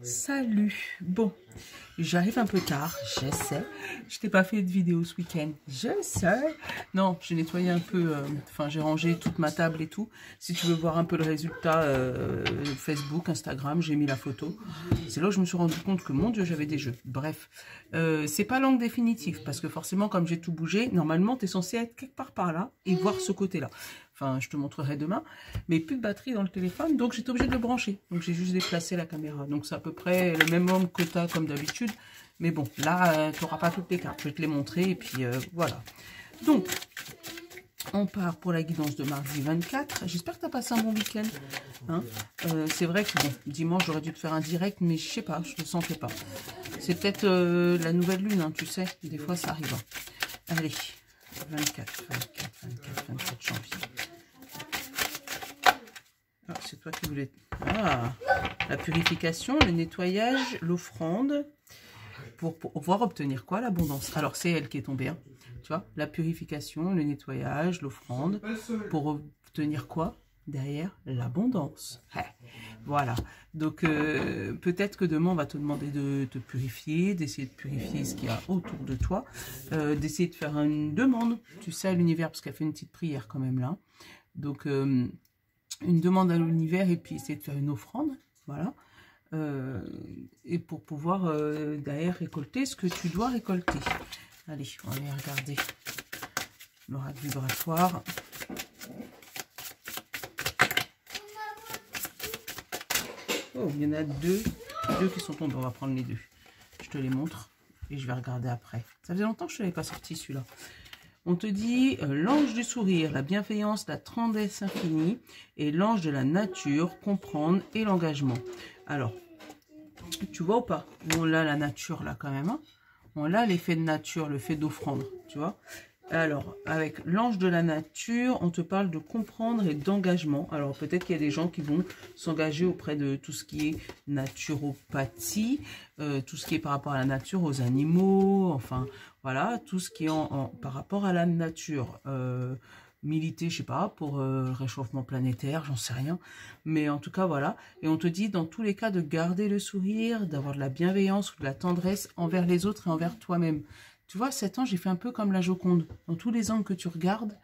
Salut. Bon, j'arrive un peu tard, je sais. Je t'ai pas fait de vidéo ce week-end, je sais. Non, j'ai nettoyé un peu, enfin j'ai rangé toute ma table et tout. Si tu veux voir un peu le résultat, Facebook, Instagram, j'ai mis la photo. C'est là où je me suis rendu compte que, mon Dieu, j'avais des jeux. Bref, c'est pas l'angle définitif, parce que forcément, comme j'ai tout bougé, normalement, tu es censé être quelque part par là et voir ce côté-là. Enfin, je te montrerai demain. Mais plus de batterie dans le téléphone, donc j'étais obligée de le brancher. Donc j'ai juste déplacé la caméra. Donc c'est à peu près le même angle que tu as comme d'habitude. Mais bon, là, tu n'auras pas toutes les cartes. Je vais te les montrer et puis voilà. Donc, on part pour la guidance de mardi 24. J'espère que tu as passé un bon week-end. Hein, c'est vrai que bon, dimanche, j'aurais dû te faire un direct, mais je sais pas, je ne le sentais pas. C'est peut-être la nouvelle lune, hein, tu sais. Des fois, ça arrive. Hein. Allez, 24 janvier. Ah, c'est toi qui voulais... Ah, la purification, le nettoyage, l'offrande. Pour pouvoir obtenir quoi? L'abondance. Alors, c'est elle qui est tombée. Hein. Tu vois, la purification, le nettoyage, l'offrande. Pour obtenir quoi? Derrière, l'abondance. Ouais. Voilà. Donc, peut-être que demain, on va te demander de te purifier, d'essayer de purifier ce qu'il y a autour de toi, d'essayer de faire une demande, tu sais, à l'univers, parce qu'elle fait une petite prière quand même là. Donc, une demande à l'univers et puis essayer de faire une offrande. Voilà. Et pour pouvoir derrière récolter ce que tu dois récolter. Allez, on va aller regarder l'oracle vibratoire. Oh, il y en a deux qui sont tombés. On va prendre les deux. Je te les montre et je vais regarder après. Ça faisait longtemps que je ne l'avais pas sorti celui-là. On te dit l'ange du sourire, la bienveillance, la tendresse infinie et l'ange de la nature, comprendre et l'engagement. Alors, tu vois ou pas? On a la nature là quand même. Hein, on a l'effet de nature, le fait d'offrande, tu vois. Alors, avec l'ange de la nature, on te parle de comprendre et d'engagement. Alors, peut-être qu'il y a des gens qui vont s'engager auprès de tout ce qui est naturopathie, tout ce qui est par rapport à la nature, aux animaux, enfin, voilà, tout ce qui est par rapport à la nature. Militer, je sais pas, pour le réchauffement planétaire, j'en sais rien. Mais en tout cas, voilà. Et on te dit, dans tous les cas, de garder le sourire, d'avoir de la bienveillance ou de la tendresse envers les autres et envers toi-même. Tu vois, 7 ans, j'ai fait un peu comme la Joconde. Dans tous les angles que tu regardes,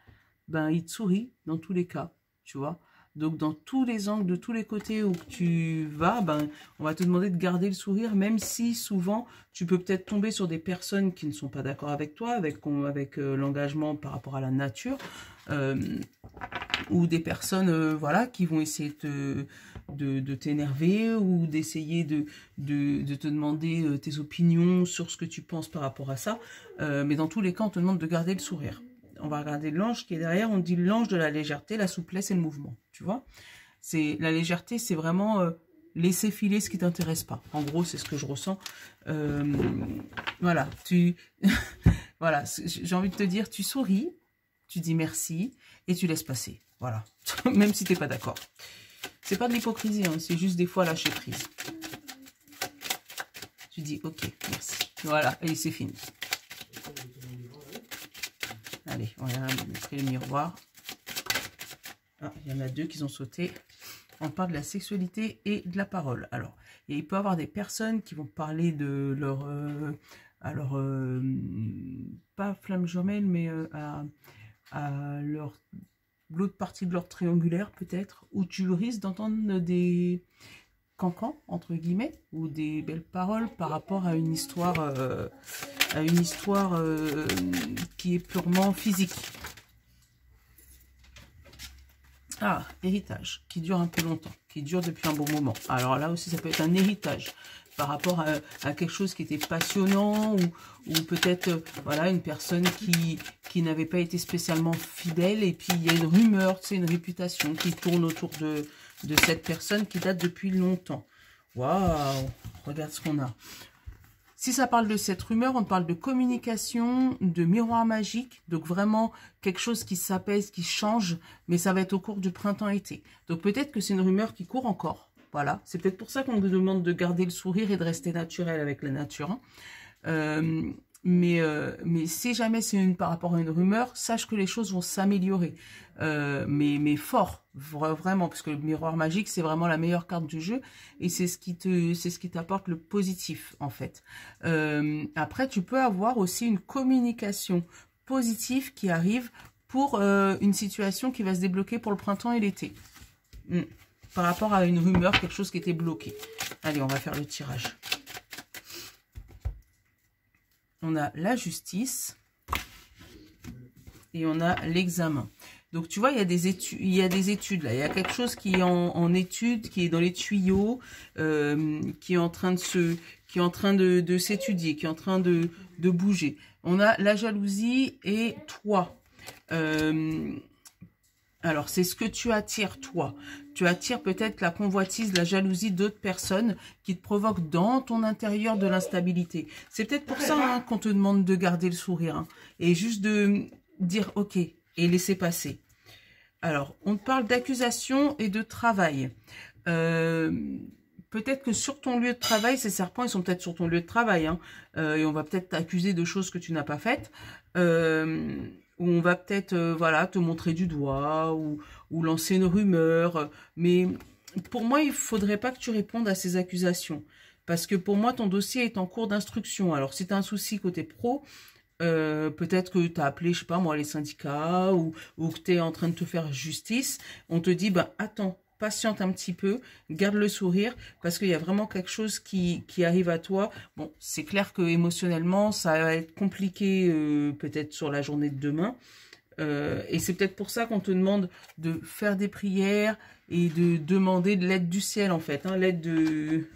ben, il te sourit dans tous les cas, tu vois. Donc, dans tous les angles, de tous les côtés où tu vas, ben, on va te demander de garder le sourire, même si souvent, tu peux peut-être tomber sur des personnes qui ne sont pas d'accord avec toi, avec l'engagement par rapport à la nature, ou des personnes voilà, qui vont essayer de t'énerver ou d'essayer de te demander tes opinions sur ce que tu penses par rapport à ça. Mais dans tous les cas, on te demande de garder le sourire. On va regarder l'ange qui est derrière. On dit l'ange de la légèreté, la souplesse et le mouvement. Tu vois, la légèreté, c'est vraiment laisser filer ce qui t'intéresse pas. En gros, c'est ce que je ressens. Voilà, voilà, j'ai envie de te dire, tu souris, tu dis merci et tu laisses passer. Voilà, même si tu n'es pas d'accord. C'est pas de l'hypocrisie, hein, c'est juste des fois lâcher prise. Tu dis ok, merci. Voilà, et c'est fini. Allez, on va montrer le miroir. Ah, il y en a deux qui ont sauté. On parle de la sexualité et de la parole. Alors, il peut y avoir des personnes qui vont parler de leur... pas flamme jumelle, mais à l'autre partie de leur triangulaire peut-être, où tu risques d'entendre des cancans, entre guillemets, ou des belles paroles par rapport à une histoire, qui est purement physique. Ah, héritage, qui dure un peu longtemps, qui dure depuis un bon moment. Alors là aussi, ça peut être un héritage par rapport à quelque chose qui était passionnant ou peut-être voilà, une personne qui n'avait pas été spécialement fidèle et puis il y a une rumeur, c'est une réputation qui tourne autour de cette personne qui date depuis longtemps. Waouh, regarde ce qu'on a. Si ça parle de cette rumeur, on parle de communication, de miroir magique, donc vraiment quelque chose qui s'apaise, qui change, mais ça va être au cours du printemps-été. Donc peut-être que c'est une rumeur qui court encore. Voilà, c'est peut-être pour ça qu'on nous demande de garder le sourire et de rester naturel avec la nature. Hein. Mais si jamais c'est par rapport à une rumeur, sache que les choses vont s'améliorer. Mais fort, vraiment, parce que le miroir magique, c'est vraiment la meilleure carte du jeu et c'est ce qui t'apporte le positif, en fait. Après, tu peux avoir aussi une communication positive qui arrive pour une situation qui va se débloquer pour le printemps et l'été. Par rapport à une rumeur, quelque chose qui était bloqué. Allez, on va faire le tirage. On a la justice et on a l'examen. Donc, tu vois, il y a des études là. Il y a quelque chose qui est en étude, qui est dans les tuyaux, qui est en train de s'étudier, qui est en train de bouger. On a la jalousie et toi. Alors, c'est ce que tu attires, toi. Tu attires peut-être la convoitise, la jalousie d'autres personnes qui te provoquent dans ton intérieur de l'instabilité. C'est peut-être pour ça qu'on te demande de garder le sourire. Et juste de dire « ok » et laisser passer. Alors, on te parle d'accusation et de travail. Peut-être que sur ton lieu de travail, ces serpents, ils sont peut-être sur ton lieu de travail. Et on va peut-être t'accuser de choses que tu n'as pas faites. Où on va peut-être voilà, te montrer du doigt ou lancer une rumeur. Mais pour moi, il ne faudrait pas que tu répondes à ces accusations. Parce que pour moi, ton dossier est en cours d'instruction. Alors, si tu as un souci côté pro, peut-être que tu as appelé, je sais pas moi, les syndicats ou que tu es en train de te faire justice. On te dit, bah, attends, patiente un petit peu, garde le sourire parce qu'il y a vraiment quelque chose qui arrive à toi. Bon, c'est clair que émotionnellement, ça va être compliqué peut-être sur la journée de demain. Et c'est peut-être pour ça qu'on te demande de faire des prières et de demander de l'aide du ciel en fait, hein, l'aide de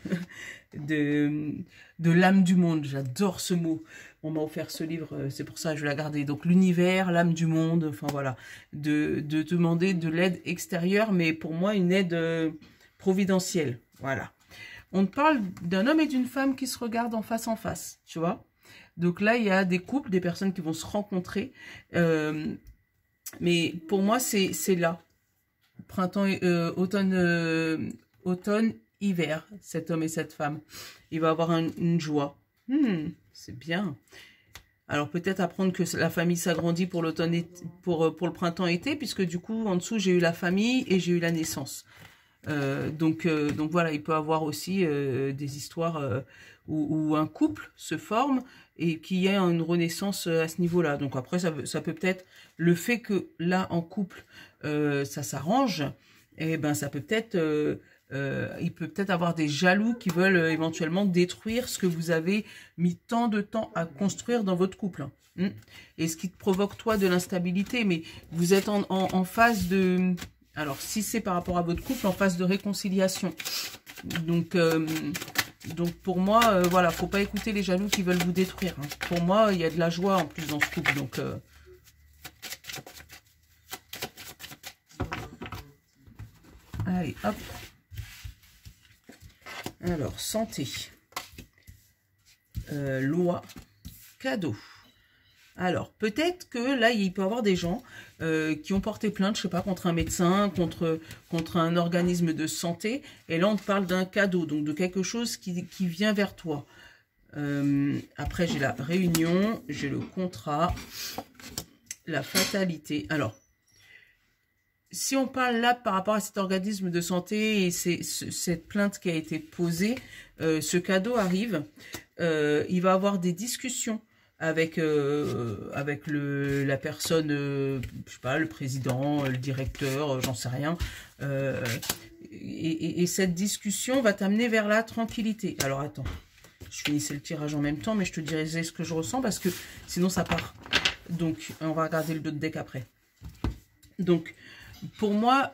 l'âme du monde. J'adore ce mot. On m'a offert ce livre, c'est pour ça que je vais la garder. Donc l'univers, l'âme du monde, enfin voilà, de demander de l'aide extérieure, mais pour moi une aide providentielle. Voilà. On te parle d'un homme et d'une femme qui se regardent en face, tu vois. Donc là, il y a des couples, des personnes qui vont se rencontrer. Mais pour moi, c'est là. Printemps, automne, hiver, cet homme et cette femme. Il va avoir une joie. C'est bien. Alors peut-être apprendre que la famille s'agrandit pour l'automne, pour le printemps-été, puisque du coup, en dessous, j'ai eu la famille et j'ai eu la naissance. Donc voilà, il peut avoir aussi des histoires où un couple se forme et qu'il y ait une renaissance à ce niveau-là. Donc après, ça peut peut-être, le fait que là, en couple, ça s'arrange, et ben ça peut peut-être, il peut peut-être avoir des jaloux qui veulent éventuellement détruire ce que vous avez mis tant de temps à construire dans votre couple. Et ce qui te provoque, toi, de l'instabilité, mais vous êtes en phase de... Alors, si c'est par rapport à votre couple, en phase de réconciliation. Donc pour moi, voilà, faut pas écouter les jaloux qui veulent vous détruire. Pour moi, il y a de la joie en plus dans ce couple. Donc, allez, hop. Alors, santé. Loi. Cadeau. Alors, peut-être que là, il peut y avoir des gens qui ont porté plainte, je sais pas, contre un médecin, contre un organisme de santé. Et là, on te parle d'un cadeau, donc de quelque chose qui vient vers toi. Après, j'ai la réunion, j'ai le contrat, la fatalité. Alors, si on parle là par rapport à cet organisme de santé et cette plainte qui a été posée, ce cadeau arrive. Il va avoir des discussions avec la personne, je sais pas, le président, le directeur, j'en sais rien. Et cette discussion va t'amener vers la tranquillité. Alors attends, je finissais le tirage en même temps, mais je te dirai ce que je ressens parce que sinon ça part. Donc on va regarder le dos de deck après. Donc pour moi,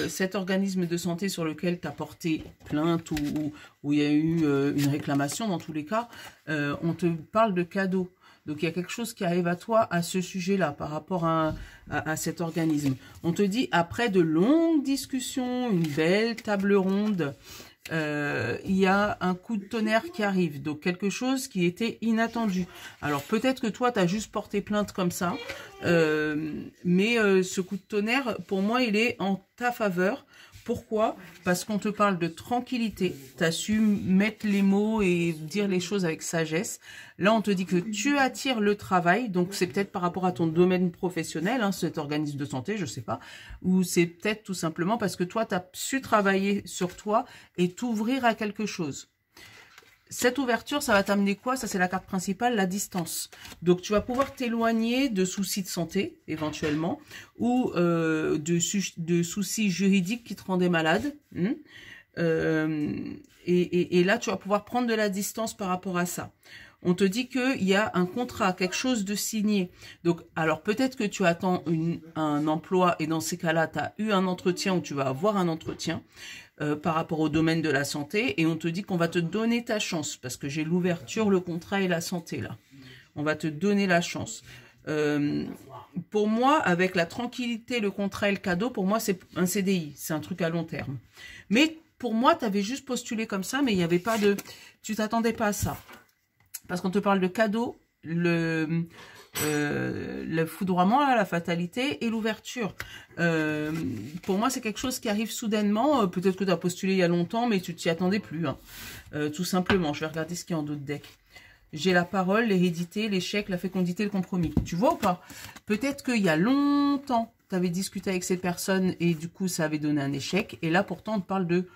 cet organisme de santé sur lequel tu as porté plainte ou il y a eu une réclamation, dans tous les cas, on te parle de cadeau. Donc, il y a quelque chose qui arrive à toi à ce sujet-là par rapport à cet organisme. On te dit, après de longues discussions, une belle table ronde, il y a un coup de tonnerre qui arrive. Donc, quelque chose qui était inattendu. Alors, peut-être que toi, tu as juste porté plainte comme ça. Mais ce coup de tonnerre, pour moi, il est en ta faveur Pourquoi? Parce qu'on te parle de tranquillité. Tu as su mettre les mots et dire les choses avec sagesse. Là, on te dit que tu attires le travail. Donc, c'est peut-être par rapport à ton domaine professionnel, hein, cet organisme de santé, je sais pas. Ou c'est peut-être tout simplement parce que toi, tu as su travailler sur toi et t'ouvrir à quelque chose. Cette ouverture, ça va t'amener quoi? Ça, c'est la carte principale, la distance. Donc, tu vas pouvoir t'éloigner de soucis de santé, éventuellement, ou de soucis juridiques qui te rendaient malade. Et là, tu vas pouvoir prendre de la distance par rapport à ça. On te dit qu'il y a un contrat, quelque chose de signé. Donc, alors peut-être que tu attends un emploi et dans ces cas-là, tu as eu un entretien ou tu vas avoir un entretien par rapport au domaine de la santé et on te dit qu'on va te donner ta chance parce que j'ai l'ouverture, le contrat et la santé là. On va te donner la chance. Pour moi, avec la tranquillité, le contrat et le cadeau, pour moi, c'est un CDI. C'est un truc à long terme. Mais pour moi, tu avais juste postulé comme ça, mais il n'y avait pas de... Tu t'attendais pas à ça. Parce qu'on te parle de cadeau, le foudroiement, là, la fatalité et l'ouverture. Pour moi, c'est quelque chose qui arrive soudainement. Peut-être que tu as postulé il y a longtemps, mais tu t'y attendais plus. Hein. Tout simplement. Je vais regarder ce qu'il y a en d'autres decks. J'ai la parole, l'hérédité, l'échec, la fécondité, le compromis. Tu vois ou pas? Peut-être qu'il y a longtemps, tu avais discuté avec cette personne et du coup, ça avait donné un échec. Et là, pourtant, on te parle de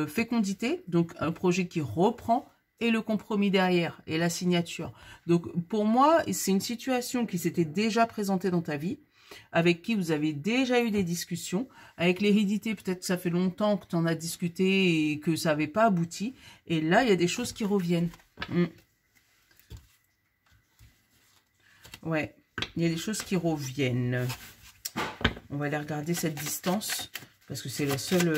fécondité, donc un projet qui reprend, et le compromis derrière, et la signature. Donc, pour moi, c'est une situation qui s'était déjà présentée dans ta vie, avec qui vous avez déjà eu des discussions. Avec l'hérédité, peut-être que ça fait longtemps que tu en as discuté et que ça n'avait pas abouti. Et là, il y a des choses qui reviennent. Ouais, il y a des choses qui reviennent. On va aller regarder cette distance, parce que c'est la seule...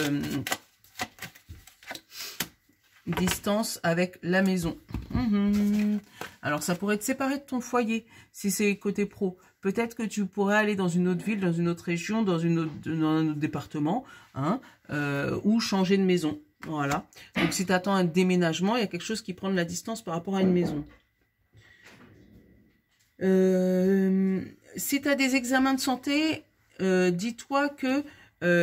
distance avec la maison. Alors, ça pourrait te séparer de ton foyer, si c'est côté pro. Peut-être que tu pourrais aller dans une autre ville, dans une autre région, dans un autre département, hein, ou changer de maison. Voilà. Donc, si tu attends un déménagement, il y a quelque chose qui prend de la distance par rapport à une maison. Si tu as des examens de santé, dis-toi que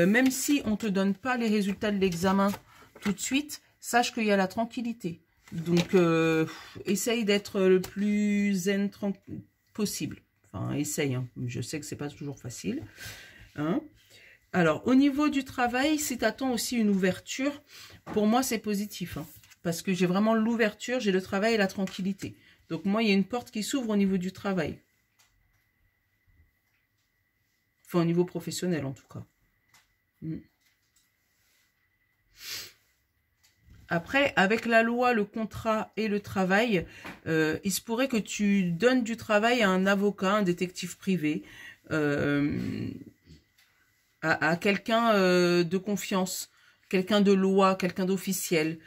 même si on ne te donne pas les résultats de l'examen tout de suite, sache qu'il y a la tranquillité. Donc, essaye d'être le plus zen possible. Enfin, essaye. Hein. Je sais que c'est pas toujours facile. Hein. Alors, au niveau du travail, si tu attends aussi une ouverture, pour moi, c'est positif. Hein, parce que j'ai vraiment l'ouverture, j'ai le travail et la tranquillité. Donc, moi, il y a une porte qui s'ouvre au niveau du travail. Enfin, au niveau professionnel, en tout cas. Après, avec la loi, le contrat et le travail, il se pourrait que tu donnes du travail à un avocat, un détective privé, à quelqu'un de confiance, quelqu'un de loi, quelqu'un d'officiel,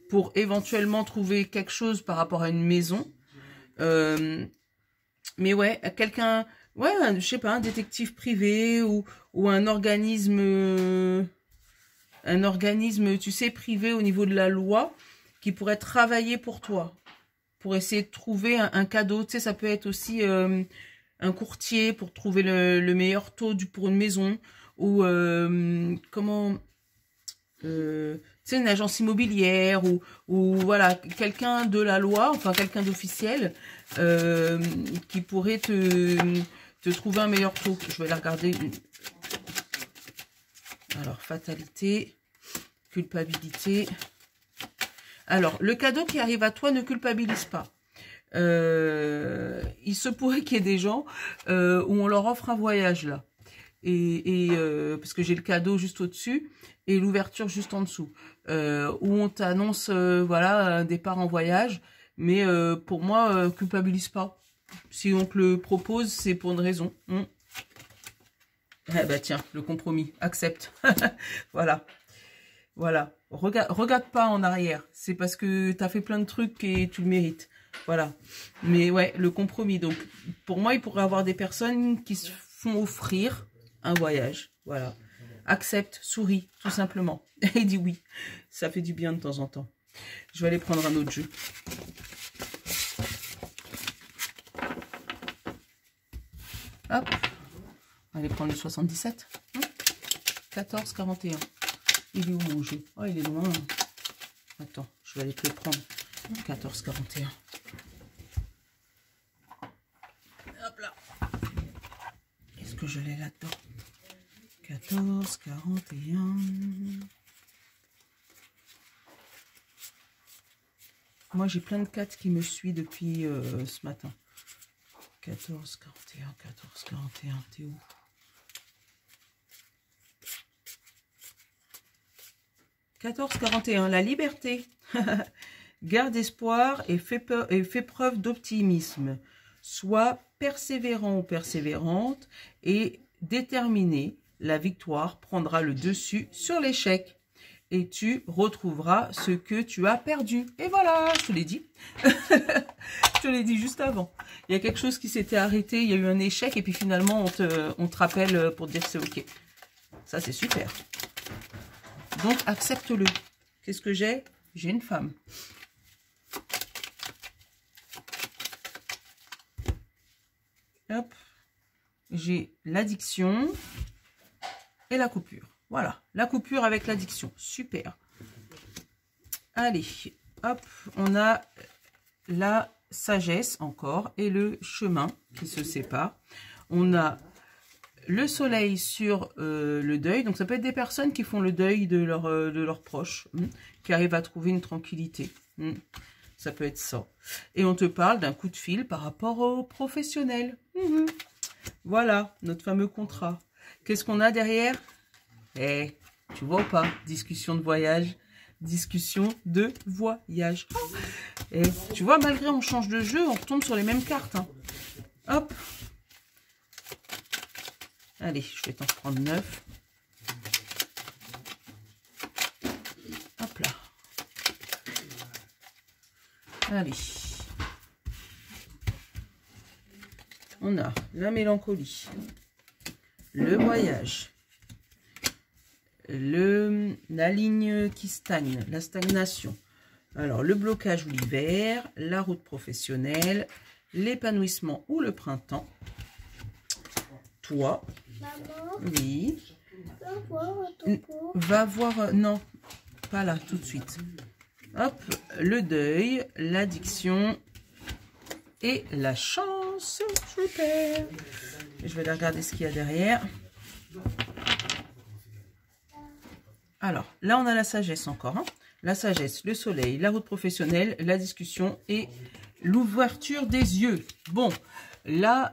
pour éventuellement trouver quelque chose par rapport à une maison. Mais ouais, quelqu'un, ouais, je sais pas, un détective privé ou un organisme... tu sais, privé au niveau de la loi, qui pourrait travailler pour toi, pour essayer de trouver un cadeau. Tu sais, ça peut être aussi un courtier pour trouver le meilleur taux pour une maison, ou tu sais, une agence immobilière, ou voilà, quelqu'un de la loi, enfin quelqu'un d'officiel, qui pourrait te trouver un meilleur taux. Je vais la regarder. Alors, fatalité, culpabilité. Alors, le cadeau qui arrive à toi ne culpabilise pas. Il se pourrait qu'il y ait des gens où on leur offre un voyage, là. Parce que j'ai le cadeau juste au-dessus et l'ouverture juste en dessous. Où on t'annonce, voilà, un départ en voyage. Mais pour moi, culpabilise pas. Si on te le propose, c'est pour une raison. Eh ben tiens, le compromis, accepte. Voilà. Voilà. Regarde pas en arrière. C'est parce que tu as fait plein de trucs et tu le mérites. Voilà. Mais ouais, le compromis. Donc, pour moi, il pourrait y avoir des personnes qui se font offrir un voyage. Voilà. Accepte, souris, tout simplement. Et dis oui. Ça fait du bien de temps en temps. Je vais aller prendre un autre jeu. Hop. Allez prendre le 77. 14, 41. Il est où mon jeu? Oh, il est loin. Attends, je vais aller te le prendre. 14, 41. Hop là. Est-ce que je l'ai là-dedans? 14, 41. Moi, j'ai plein de 4 qui me suivent depuis ce matin. 14, 41, 14, 41. T'es où? « 14, 41. La liberté. Garde espoir et fais preuve d'optimisme. Sois persévérant ou persévérante et déterminé. La victoire prendra le dessus sur l'échec. Et tu retrouveras ce que tu as perdu. » Et voilà, je te l'ai dit. Je te l'ai dit juste avant. Il y a quelque chose qui s'était arrêté, il y a eu un échec et puis finalement on te rappelle pour te dire que c'est ok. Ça c'est super. Donc accepte-le. Qu'est-ce que j'ai? J'ai une femme. Hop. J'ai l'addiction et la coupure. Voilà, la coupure avec l'addiction. Super. Allez, hop, on a la sagesse encore et le chemin qui se séparent. On a le soleil sur le deuil. Donc, ça peut être des personnes qui font le deuil de leurs proches, qui arrivent à trouver une tranquillité. Ça peut être ça. Et on te parle d'un coup de fil par rapport aux professionnels. Voilà, notre fameux contrat. Qu'est-ce qu'on a derrière? Eh, tu vois ou pas? Discussion de voyage. Discussion de voyage. Et tu vois, malgré on change de jeu, on retombe sur les mêmes cartes. Hein. Hop. Allez, je vais t'en prendre 9. Hop là. Allez. On a la mélancolie, le voyage, la ligne qui stagne, la stagnation. Alors, le blocage ou l'hiver, la route professionnelle, l'épanouissement ou le printemps. Toi, maman, oui. Va voir, non, pas là, tout de suite. Hop, le deuil, l'addiction et la chance. Super. Je vais aller regarder ce qu'il y a derrière. Alors, là, on a la sagesse encore. Hein. La sagesse, le soleil, la route professionnelle, la discussion et l'ouverture des yeux. Bon, là,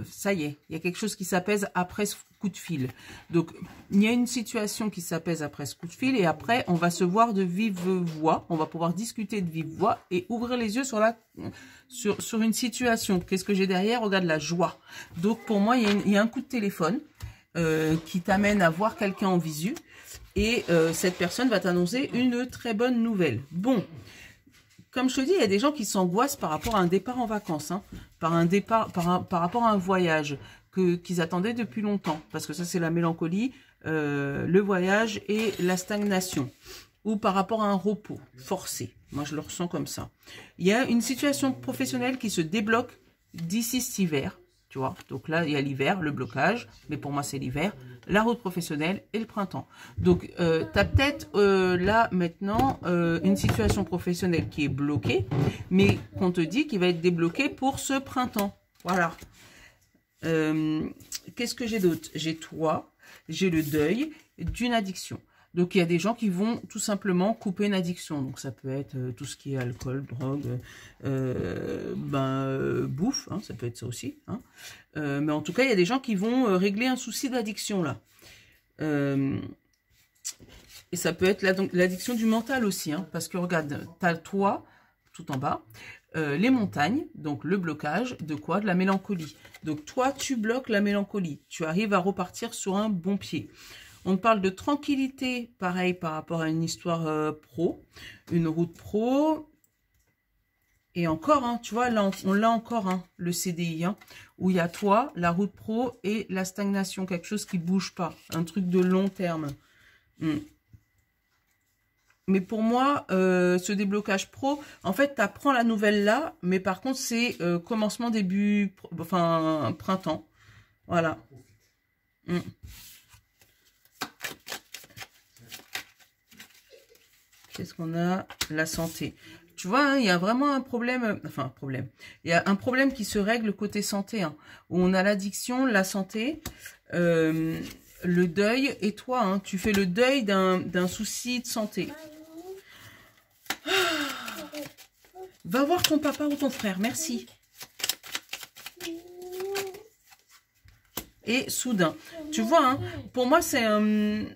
ça y est, il y a quelque chose qui s'apaise après ce coup de fil. Donc, il y a une situation qui s'apaise après ce coup de fil et après, on va se voir de vive voix. On va pouvoir discuter de vive voix et ouvrir les yeux sur une situation. Qu'est-ce que j'ai derrière? Regarde la joie. Donc, pour moi, il y a un coup de téléphone qui t'amène à voir quelqu'un en visu. Et cette personne va t'annoncer une très bonne nouvelle. Bon, comme je te dis, il y a des gens qui s'angoissent par rapport à un départ en vacances, hein, par rapport à un voyage qu'ils attendaient depuis longtemps. Parce que ça, c'est la mélancolie, le voyage et la stagnation. Ou par rapport à un repos forcé. Moi, je le ressens comme ça. Il y a une situation professionnelle qui se débloque d'ici cet hiver. Tu vois, donc là, il y a l'hiver, le blocage, mais pour moi, c'est l'hiver, la route professionnelle et le printemps. Donc, tu as peut-être là, maintenant, une situation professionnelle qui est bloquée, mais qu'on te dit qu'il va être débloqué pour ce printemps. Voilà. Qu'est-ce que j'ai d'autre? J'ai toi, j'ai le deuil d'une addiction. Donc, il y a des gens qui vont tout simplement couper une addiction. Donc, ça peut être tout ce qui est alcool, drogue, bouffe, hein, ça peut être ça aussi. Hein. Mais en tout cas, il y a des gens qui vont régler un souci d'addiction, là. Et ça peut être l'addiction du mental aussi. Hein, parce que, regarde, tu as toi, tout en bas, les montagnes, donc le blocage, de quoi? De la mélancolie. Donc, toi, tu bloques la mélancolie. Tu arrives à repartir sur un bon pied. On parle de tranquillité, pareil, par rapport à une histoire pro, une route pro. Et encore, hein, tu vois, là, on l'a encore, hein, le CDI, hein, où il y a toi, la route pro et la stagnation, quelque chose qui ne bouge pas, un truc de long terme. Mais pour moi, ce déblocage pro, en fait, tu apprends la nouvelle là, mais par contre, c'est commencement, début, enfin, printemps. Voilà. Qu'est-ce qu'on a? La santé. Tu vois, hein, il y a vraiment un problème, enfin un problème. Il y a un problème qui se règle côté santé, hein, où on a l'addiction, la santé, le deuil, et toi, hein, tu fais le deuil d'un souci de santé. Va voir ton papa ou ton frère, merci. Et soudain, tu vois, hein, pour moi c'est un...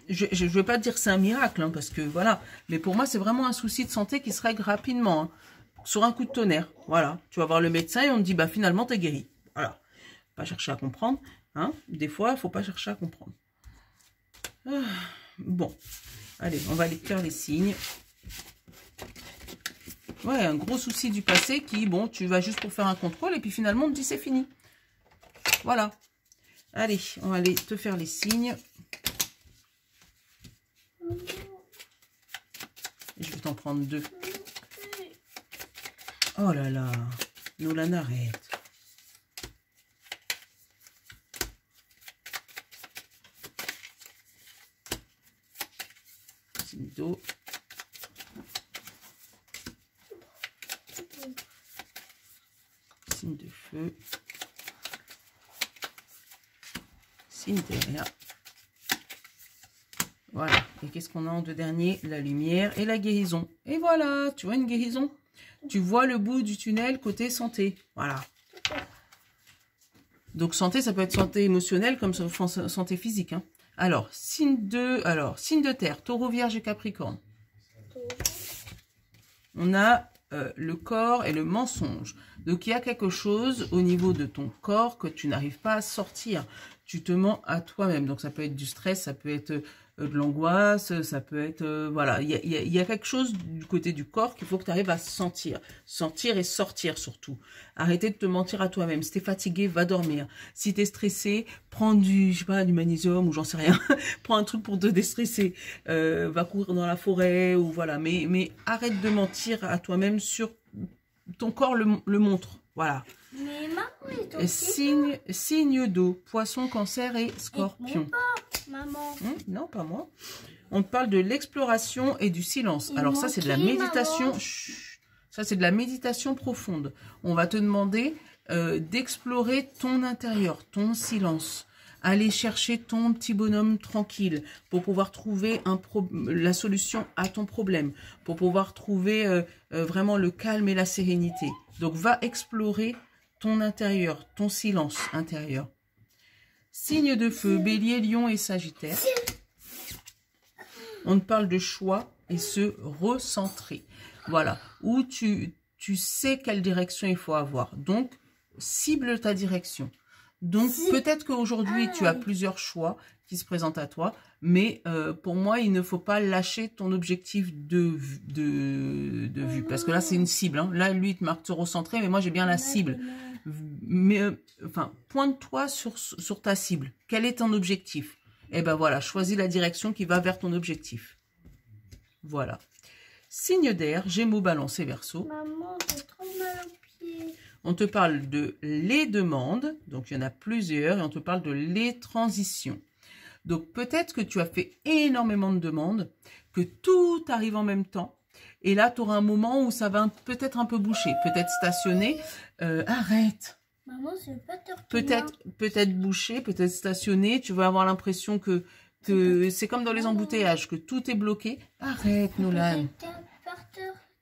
Je ne vais pas dire que c'est un miracle, hein, parce que voilà. Mais pour moi, c'est vraiment un souci de santé qui se règle rapidement, hein, sur un coup de tonnerre. Voilà. Tu vas voir le médecin et on te dit, bah finalement, tu es guéri. Voilà. Pas chercher à comprendre. Hein. Des fois, il ne faut pas chercher à comprendre. Ah, bon. Allez, on va aller faire les signes. Ouais, un gros souci du passé qui, bon, tu vas juste pour faire un contrôle et puis finalement, on te dit, c'est fini. Voilà. Allez, on va aller te faire les signes. Je vais t'en prendre 2. Oh là là, Nolan, arrête. Signe d'eau. Signe de feu. Signe d'air. Voilà. Et qu'est-ce qu'on a en 2 derniers? La lumière et la guérison. Et voilà, tu vois une guérison? Tu vois le bout du tunnel côté santé. Voilà. Donc santé, ça peut être santé émotionnelle comme santé physique. Hein. Alors, signe de terre, taureau, vierge et capricorne. On a le corps et le mensonge. Donc il y a quelque chose au niveau de ton corps que tu n'arrives pas à sortir. Tu te mens à toi-même. Donc ça peut être du stress, ça peut être de l'angoisse, ça peut être... voilà, il y a quelque chose du côté du corps qu'il faut que tu arrives à sentir. Sentir et sortir surtout. Arrêtez de te mentir à toi-même. Si tu es fatigué, va dormir. Si tu es stressé, prends du, je sais pas, du magnésium ou j'en sais rien. Prends un truc pour te déstresser. Va courir dans la forêt ou voilà. Mais arrête de mentir à toi-même sur... Ton corps le montre. Voilà. Mais maman, signe d'eau, poisson, cancer et scorpion. Maman. Non, pas moi. On te parle de l'exploration et du silence. Alors ça, c'est de la méditation. Chut, ça, c'est de la méditation profonde. On va te demander d'explorer ton intérieur, ton silence. Aller chercher ton petit bonhomme tranquille pour pouvoir trouver la solution à ton problème, pour pouvoir trouver vraiment le calme et la sérénité. Donc, va explorer ton intérieur, ton silence intérieur. Signe de feu, bélier, lion et sagittaire. On te parle de choix et se recentrer. Voilà, où tu sais quelle direction il faut avoir. Donc, cible ta direction. Donc, peut-être qu'aujourd'hui, tu as plusieurs choix qui se présentent à toi, mais pour moi, il ne faut pas lâcher ton objectif de vue. Parce que là, c'est une cible. Hein. Là, lui, il te marque se recentrer, mais moi, j'ai bien la cible. Mais, enfin, pointe-toi sur ta cible. Quel est ton objectif? Et ben voilà, choisis la direction qui va vers ton objectif. Voilà. Signe d'air, Gémeaux, Balance et Verseau. Maman, j'ai trop mal aux pieds. On te parle de les demandes, donc il y en a plusieurs, et on te parle de les transitions. Donc peut-être que tu as fait énormément de demandes, que tout arrive en même temps, et là tu auras un moment où ça va peut-être un peu boucher, peut-être stationner. Arrête. Maman, c'est pas tortillard. Peut-être boucher, peut-être stationner, tu vas avoir l'impression que c'est comme dans les embouteillages, que tout est bloqué. Arrête, Nolan.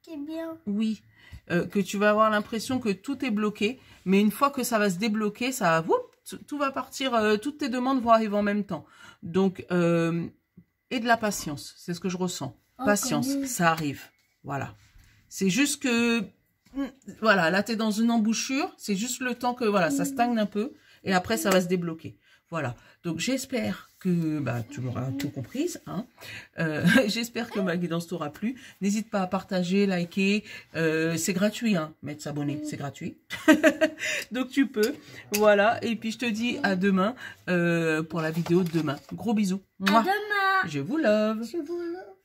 Qui est bien. Oui. Que tu vas avoir l'impression que tout est bloqué, mais une fois que ça va se débloquer, ça va, tout va partir, toutes tes demandes vont arriver en même temps. Donc, et de la patience, c'est ce que je ressens. Patience, ça arrive. Voilà. C'est juste que, voilà, là, tu es dans une embouchure, c'est juste le temps que, voilà, ça stagne un peu, et après, ça va se débloquer. Voilà. Donc, j'espère que tu l'auras tout comprise. Hein. J'espère que ma guidance t'aura plu. N'hésite pas à partager, liker. C'est gratuit, hein, mettre s'abonner. C'est gratuit. Donc, tu peux. Voilà. Et puis, je te dis à demain pour la vidéo de demain. Gros bisous. À demain. Je vous love. Je vous love.